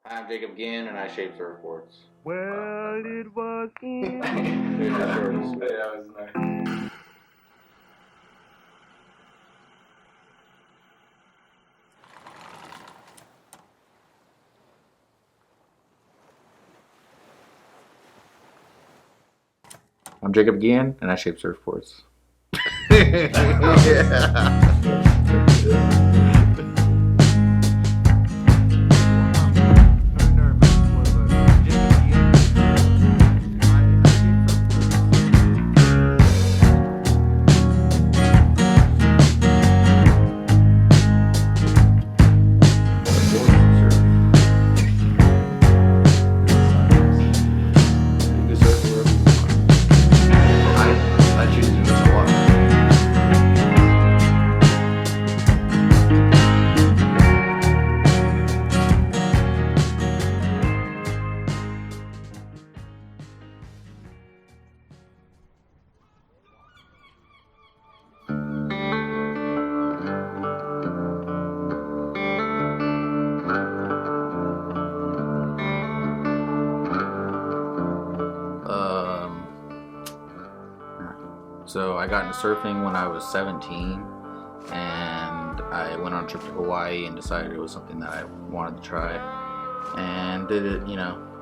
I'm Jacob Guillen, and I shape surfboards. Well, it was in. There's the shorts. Yeah, that was nice. I'm Jacob Guillen, and I shape surfboards. Yeah. So I got into surfing when I was 17, and I went on a trip to Hawaii and decided it was something that I wanted to try, and did it,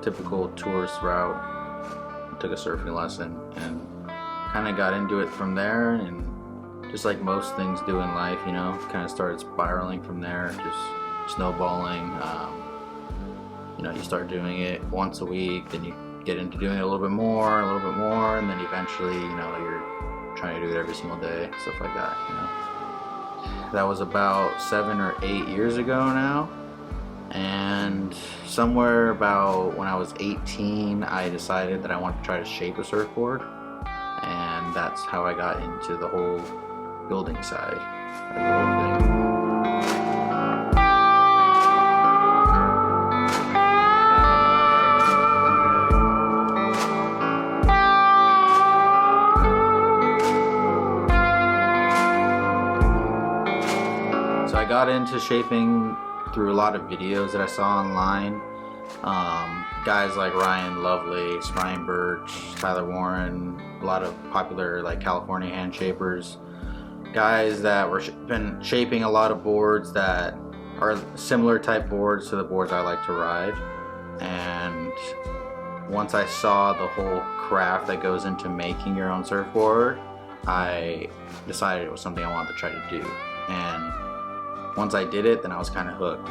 typical tourist route. Took a surfing lesson and kind of got into it from there, and just like most things do in life, kind of started spiraling from there, just snowballing. You start doing it once a week, then you get into doing it a little bit more, and then eventually, you're trying to do it every single day, stuff like that. That was about 7 or 8 years ago now, and somewhere about when I was 18, I decided that I wanted to try to shape a surfboard, and that's how I got into the whole building side of the whole thing. I got into shaping through a lot of videos that I saw online. Guys like Ryan Lovelace, Ryan Birch, Tyler Warren, a lot of popular like California hand shapers. Guys that were been shaping a lot of boards that are similar type boards to the boards I like to ride. And once I saw the whole craft that goes into making your own surfboard, I decided it was something I wanted to try to do. And once I did it, then I was kind of hooked.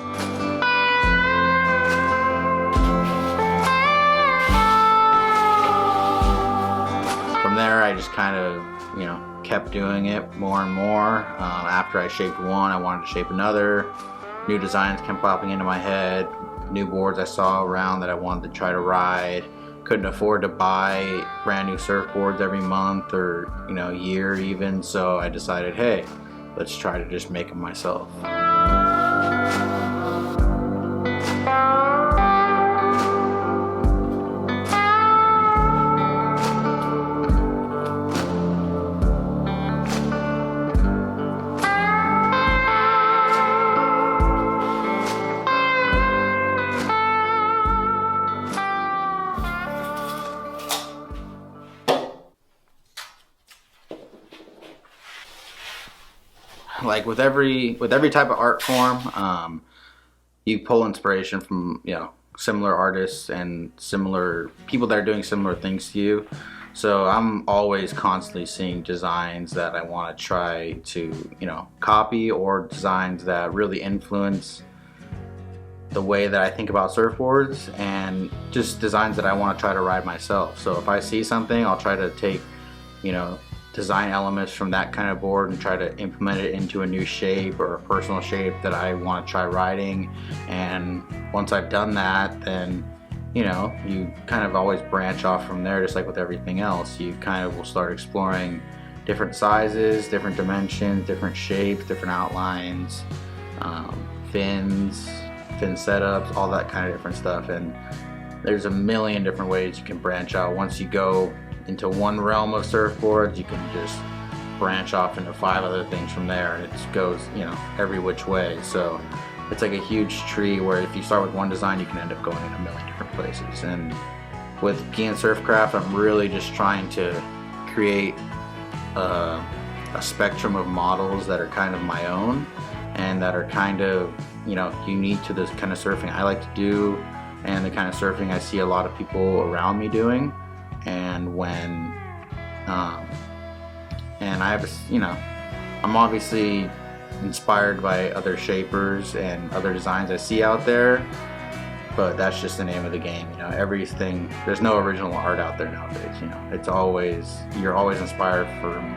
From there, I just kind of, kept doing it more and more. After I shaped one, I wanted to shape another. New designs kept popping into my head. New boards I saw around that I wanted to try to ride. Couldn't afford to buy brand new surfboards every month or, year even. So I decided, hey, let's try to just make them myself. Like with every type of art form, you pull inspiration from similar artists and similar people that are doing similar things to you. So I'm always constantly seeing designs that I want to try to copy, or designs that really influence the way that I think about surfboards, and just designs that I want to try to ride myself. So if I see something, I'll try to take design elements from that kind of board and try to implement it into a new shape or a personal shape that I want to try riding. And once I've done that, then you kind of always branch off from there, just like with everything else. You kind of will start exploring different sizes, different dimensions, different shapes, different outlines, fin setups, all that kind of different stuff. And there's a million different ways you can branch out. Once you go into one realm of surfboards, you can just branch off into 5 other things from there, and it goes every which way. So it's like a huge tree where if you start with one design, you can end up going in a million different places. And with Guillen Surf Craft, I'm really just trying to create a spectrum of models that are kind of my own and that are kind of, you know, unique to this kind of surfing I like to do and the kind of surfing I see a lot of people around me doing. And when and I have, you know, I'm obviously inspired by other shapers and other designs I see out there, but that's just the name of the game. You know, everything, there's no original art out there nowadays. You know, it's always, you're always inspired from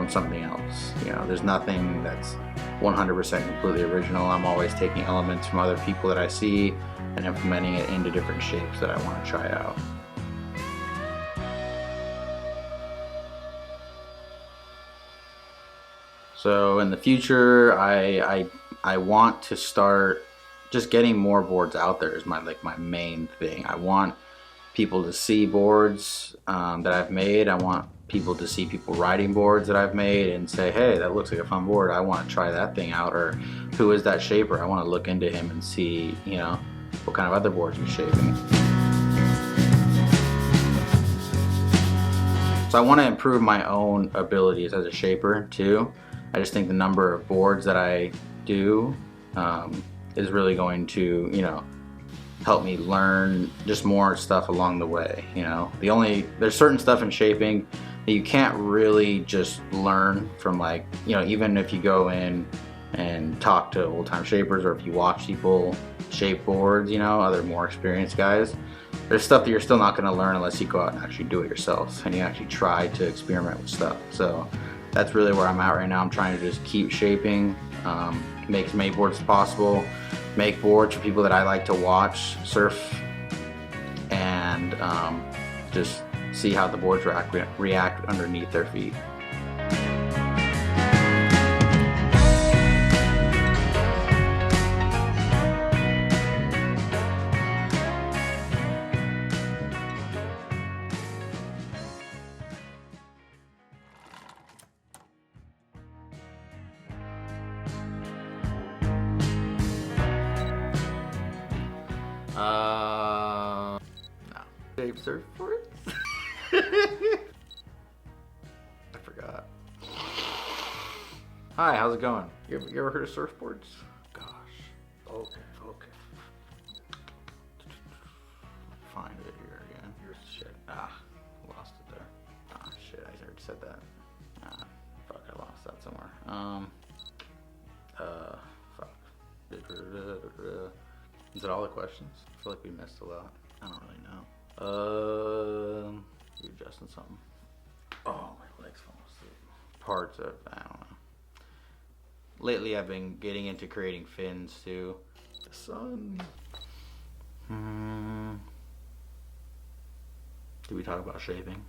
something else. You know, there's nothing that's 100% completely original. I'm always taking elements from other people that I see and implementing it into different shapes that I want to try out. So in the future, I want to start just getting more boards out there is my main thing. I want people to see boards that I've made. I want people to see people riding boards that I've made and say, hey, that looks like a fun board. I want to try that thing out. Or who is that shaper? I want to look into him and see, you know, what kind of other boards he's shaping. So I want to improve my own abilities as a shaper too. I just think the number of boards that I do is really going to, you know, help me learn just more stuff along the way. You know, there's certain stuff in shaping that you can't really just learn from, like, you know, even if you go in and talk to old-time shapers or if you watch people shape boards, you know, other more experienced guys, there's stuff that you're still not going to learn unless you go out and actually do it yourself and you actually try to experiment with stuff. So that's really where I'm at right now. I'm trying to just keep shaping, make as many boards as possible, make boards for people that I like to watch surf, and just see how the boards react underneath their feet. No. Shape surfboards? I forgot. Hi, how's it going? You ever heard of surfboards? Gosh. Okay. Find it here again. Shit. Lost it there. Shit, I already said that. Fuck, I lost that somewhere. Fuck. Is it all the questions? I feel like we missed a lot. I don't really know. You adjusting something? Oh, my legs falling asleep. Parts of, I don't know. Lately I've been getting into creating fins too. The sun. Did we talk about shaping?